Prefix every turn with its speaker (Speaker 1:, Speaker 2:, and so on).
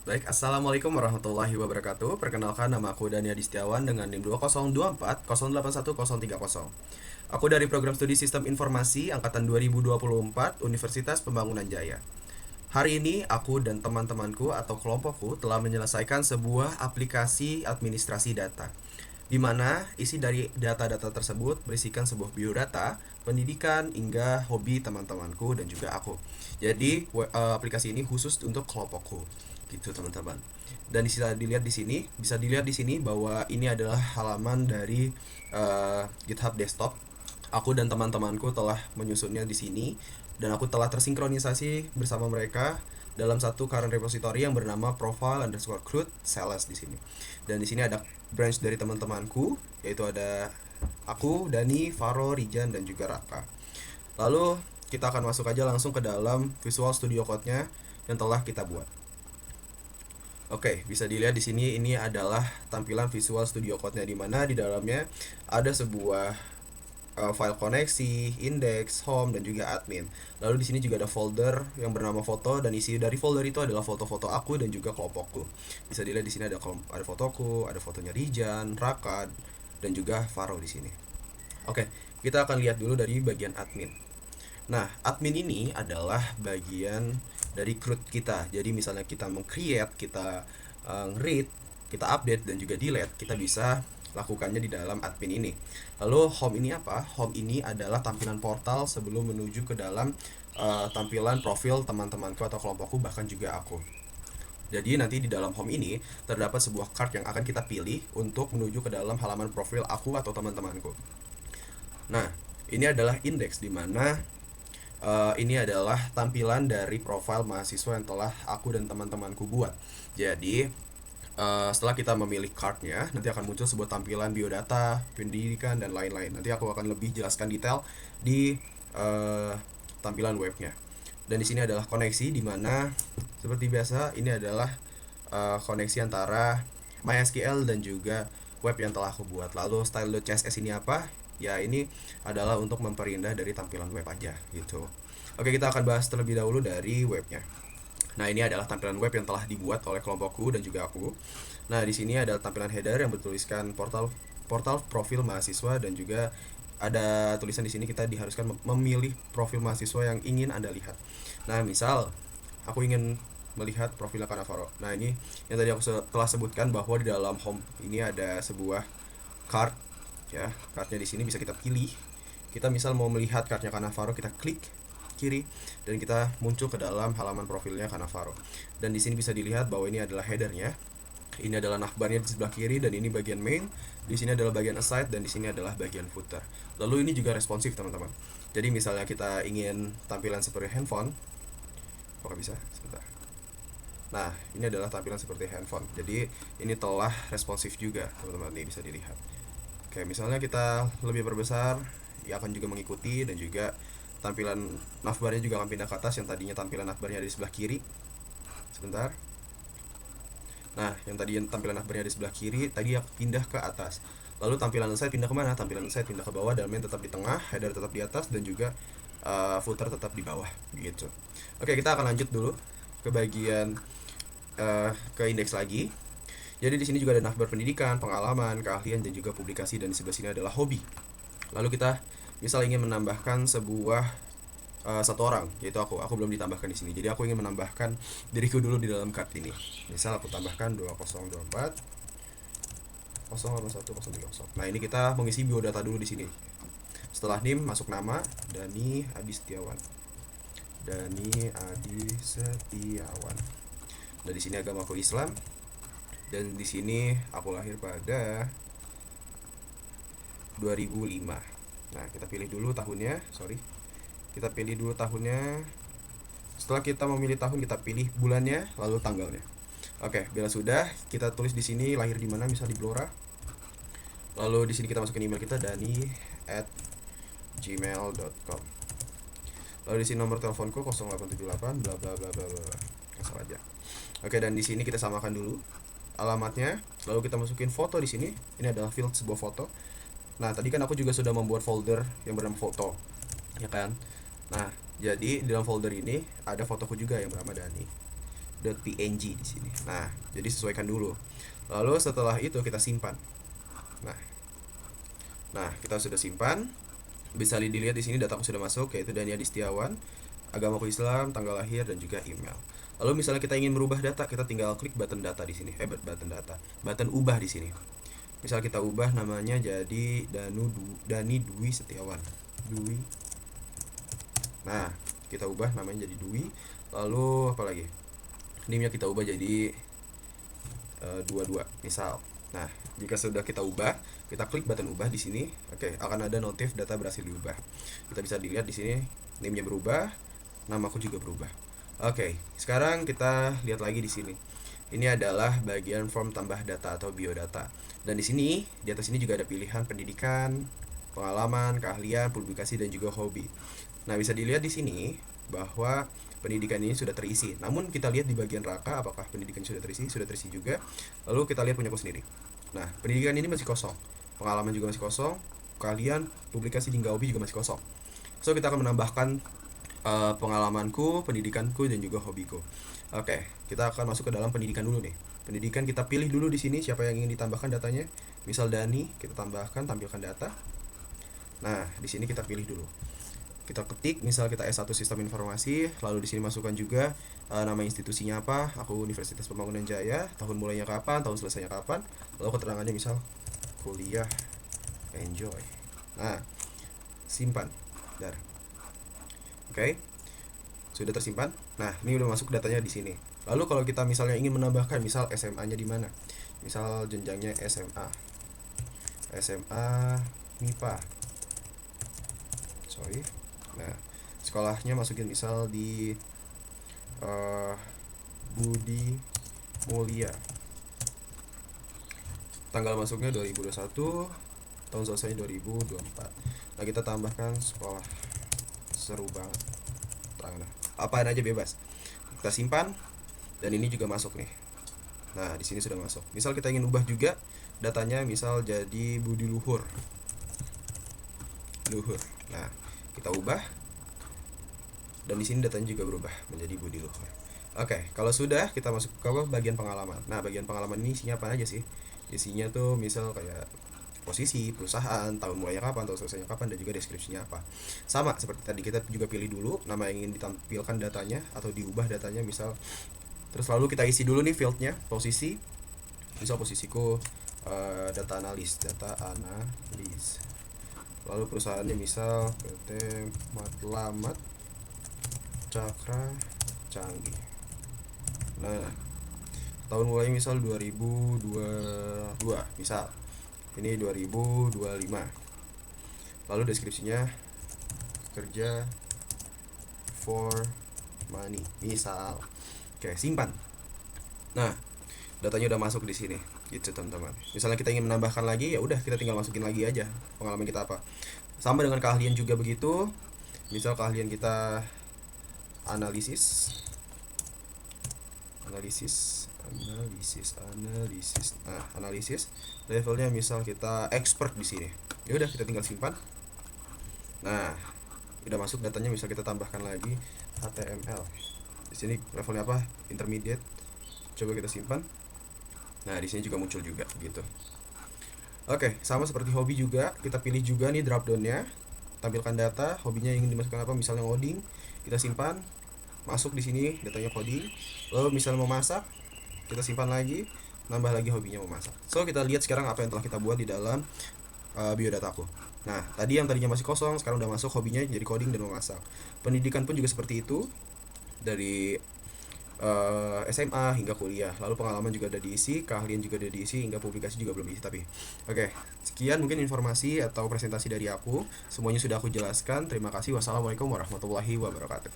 Speaker 1: Baik, Assalamualaikum warahmatullahi wabarakatuh. Perkenalkan, nama aku Dania Distiawan dengan NIM 2024 081030. Aku dari program studi Sistem Informasi Angkatan 2024 Universitas Pembangunan Jaya. Hari ini aku dan teman-temanku atau kelompokku telah menyelesaikan sebuah aplikasi administrasi data, di mana isi dari data-data tersebut berisikan sebuah biodata, pendidikan, hingga hobi teman-temanku dan juga aku. Jadi aplikasi ini khusus untuk kelompokku, gitu teman-teman. Dan bisa dilihat di sini bahwa ini adalah halaman dari GitHub desktop. Aku dan teman-temanku telah menyusunnya di sini dan aku telah tersinkronisasi bersama mereka dalam satu current repository yang bernama profile underscore CRUD sales di sini. Dan di sini ada branch dari teman-temanku, yaitu ada aku, Dani, Faro, Rijan, dan juga Raka. Lalu kita akan masuk aja langsung ke dalam Visual Studio Code-nya yang telah kita buat. Oke, bisa dilihat di sini ini adalah tampilan Visual Studio Code-nya, di mana di dalamnya ada sebuah file koneksi, index, home, dan juga admin. Lalu di sini juga ada folder yang bernama foto, dan isi dari folder itu adalah foto-foto aku dan juga kelompokku. Bisa dilihat di sini ada fotoku, ada fotonya Rijan, Raka, dan juga Faro di sini. Oke, kita akan lihat dulu dari bagian admin. Nah, admin ini adalah bagian dari CRUD kita. Jadi misalnya kita meng-create, kita read, kita update, dan juga delete, kita bisa lakukannya di dalam admin ini. Lalu home ini apa? Home ini adalah tampilan portal sebelum menuju ke dalam tampilan profil teman-temanku atau kelompokku, bahkan juga aku. Jadi nanti di dalam home ini terdapat sebuah card yang akan kita pilih untuk menuju ke dalam halaman profil aku atau teman-temanku. Nah, ini adalah indeks, di mana ini adalah tampilan dari profil mahasiswa yang telah aku dan teman-temanku buat. Jadi setelah kita memilih cardnya, nanti akan muncul sebuah tampilan biodata, pendidikan, dan lain-lain. Nanti aku akan lebih jelaskan detail di tampilan webnya. Dan di sini adalah koneksi, di mana seperti biasa ini adalah koneksi antara MySQL dan juga web yang telah aku buat. Lalu style.css ini apa? Ya, ini adalah untuk memperindah dari tampilan web aja gitu. Oke, kita akan bahas terlebih dahulu dari webnya. Nah, ini adalah tampilan web yang telah dibuat oleh kelompokku dan juga aku. Nah, di sini ada tampilan header yang bertuliskan portal portal profil mahasiswa, dan juga ada tulisan di sini kita diharuskan memilih profil mahasiswa yang ingin Anda lihat. Nah, misal aku ingin melihat profil Kanavaro. Nah, ini yang tadi aku telah sebutkan bahwa di dalam home ini ada sebuah card, ya. Cardnya di sini bisa kita pilih. Kita misal mau melihat cardnya Kanavaro, kita klik kiri dan kita muncul ke dalam halaman profilnya Kanavaro. Dan di sini bisa dilihat bahwa ini adalah headernya. Ini adalah navbarnya di sebelah kiri, dan ini bagian main. Di sini adalah bagian aside, dan di sini adalah bagian footer. Lalu ini juga responsif, teman-teman. Jadi misalnya kita ingin tampilan seperti handphone, apakah bisa? Sebentar. Nah, ini adalah tampilan seperti handphone. Jadi ini telah responsif juga, teman-teman. Ini bisa dilihat. Oke, misalnya kita lebih perbesar, ya akan juga mengikuti, dan juga tampilan navbarnya juga akan pindah ke atas. Yang tadinya tampilan navbarnya ada di sebelah kiri. Sebentar. Nah, yang tadi tampilan navbarnya di sebelah kiri, tadi pindah ke atas. Lalu tampilan site pindah kemana? Tampilan site pindah ke bawah, dalamnya tetap di tengah, header tetap di atas, dan juga footer tetap di bawah, gitu. Oke, kita akan lanjut dulu ke bagian ke indeks lagi. Jadi di sini juga ada navbar pendidikan, pengalaman, keahlian, dan juga publikasi, dan di sebelah sini adalah hobi. Lalu kita misal ingin menambahkan sebuah satu orang, yaitu aku belum ditambahkan di sini. Jadi aku ingin menambahkan diriku dulu di dalam card ini. Misal aku tambahkan 2024 081 030. Nah, ini kita mengisi biodata dulu di sini. Setelah NIM masuk nama Dani Adi Setiawan. Dan di sini agamaku Islam. Dan di sini aku lahir pada 2005. Nah, kita pilih dulu tahunnya, sorry. Kita pilih dulu tahunnya. Setelah kita memilih tahun, kita pilih bulannya, lalu tanggalnya. Oke, bila sudah, kita tulis di sini lahir di mana, misal di Blora. Lalu di sini kita masukin email kita, dani@gmail.com. Lalu di sini nomor teleponku 0878 bla bla bla bla bla. Asal aja. Oke, dan di sini kita samakan dulu alamatnya. Lalu kita masukin foto di sini. Ini adalah field sebuah foto. Nah, tadi kan aku juga sudah membuat folder yang bernama foto, ya kan? Nah, jadi di dalam folder ini ada fotoku juga yang bernama Dani. .png di sini. Nah, jadi sesuaikan dulu. Lalu setelah itu kita simpan. Nah, kita sudah simpan. Bisa dilihat di sini dataku sudah masuk, yaitu Dania Distiawan, agamaku Islam, tanggal lahir, dan juga email. Lalu misalnya kita ingin merubah data, kita tinggal klik button data di sini. Button ubah di sini. Misal kita ubah namanya jadi Dani Dwi Setiawan. Dwi. Nah, kita ubah namanya jadi Dwi. Lalu apa lagi? Name-nya kita ubah jadi 22 misal. Nah, jika sudah kita ubah, kita klik button ubah di sini. Oke, akan ada notif data berhasil diubah. Kita bisa dilihat di sini name-nya berubah, namaku juga berubah. Oke, sekarang kita lihat lagi di sini. Ini adalah bagian form tambah data atau biodata. Dan di sini, di atas ini juga ada pilihan pendidikan, pengalaman, keahlian, publikasi, dan juga hobi. Nah, bisa dilihat di sini bahwa pendidikan ini sudah terisi. Namun kita lihat di bagian raka apakah pendidikan sudah terisi? Sudah terisi juga. Lalu kita lihat punyaku sendiri. Nah, pendidikan ini masih kosong. Pengalaman juga masih kosong. Keahlian, publikasi, hingga hobi juga masih kosong. So, kita akan menambahkan pengalamanku, pendidikanku, dan juga hobiku. Oke, kita akan masuk ke dalam pendidikan dulu nih. Pendidikan kita pilih dulu di sini siapa yang ingin ditambahkan datanya. Misal Dani, kita tambahkan, tampilkan data. Nah, di sini kita pilih dulu. Kita ketik, misal kita S1 Sistem Informasi, lalu di sini masukkan juga nama institusinya apa. Aku Universitas Pembangunan Jaya, tahun mulainya kapan, tahun selesainya kapan, lalu keterangannya misal kuliah enjoy. Nah, simpan. Dar. Oke. Sudah tersimpan. Nah, ini udah masuk datanya di sini. Lalu kalau kita misalnya ingin menambahkan misal SMA-nya di mana? Misal jenjangnya SMA. SMA MIPA. Nah, sekolahnya masukin misal di Budi Mulia. Tanggal masuknya 2021, tahun selesainya 2024. Nah, kita tambahkan sekolah. Seru banget. Apa aja bebas. Kita simpan dan ini juga masuk nih. Nah, di sini sudah masuk. Misal kita ingin ubah juga datanya misal jadi Budi Luhur. Nah, kita ubah dan di sini datanya juga berubah menjadi Budi Luhur. Oke, kalau sudah kita masuk ke bagian pengalaman. Nah, bagian pengalaman ini isinya apa aja sih? Isinya tuh misal kayak posisi, perusahaan, tahun mulainya kapan, tahun selesainya kapan, dan juga deskripsinya apa. Sama seperti tadi, kita juga pilih dulu nama yang ingin ditampilkan datanya atau diubah datanya misal. Terus lalu kita isi dulu nih fieldnya, posisi. Misal posisiku data analis. Lalu perusahaannya misal PT Matlamat Cakra Canggih. Nah, tahun mulai misal 2022 misal. Ini 2025. Lalu deskripsinya kerja for money misal. Oke, simpan. Nah, datanya udah masuk di sini gitu teman-teman. Misalnya kita ingin menambahkan lagi, ya udah kita tinggal masukin lagi aja pengalaman kita apa. Sama dengan keahlian juga begitu. Misal keahlian kita analisis. Nah, analisis levelnya misal kita expert di sini. Ya udah kita tinggal simpan. Nah, udah masuk datanya, misal kita tambahkan lagi HTML. Di sini levelnya apa? Intermediate. Coba kita simpan. Nah, di sini juga muncul juga gitu. Oke, sama seperti hobi juga, kita pilih juga nih drop down-nya. Tampilkan data, hobinya ingin dimasukkan apa? Misalnya ngoding. Kita simpan. Masuk di sini datanya coding. Lalu misalnya mau masak, kita simpan lagi, nambah lagi hobinya memasak. So, kita lihat sekarang apa yang telah kita buat di dalam biodataku. Nah, tadi yang tadinya masih kosong, sekarang udah masuk hobinya jadi coding dan memasak. Pendidikan pun juga seperti itu, dari SMA hingga kuliah. Lalu pengalaman juga udah diisi, keahlian juga udah diisi, hingga publikasi juga belum diisi tapi. Oke, sekian mungkin informasi atau presentasi dari aku. Semuanya sudah aku jelaskan. Terima kasih. Wassalamualaikum warahmatullahi wabarakatuh.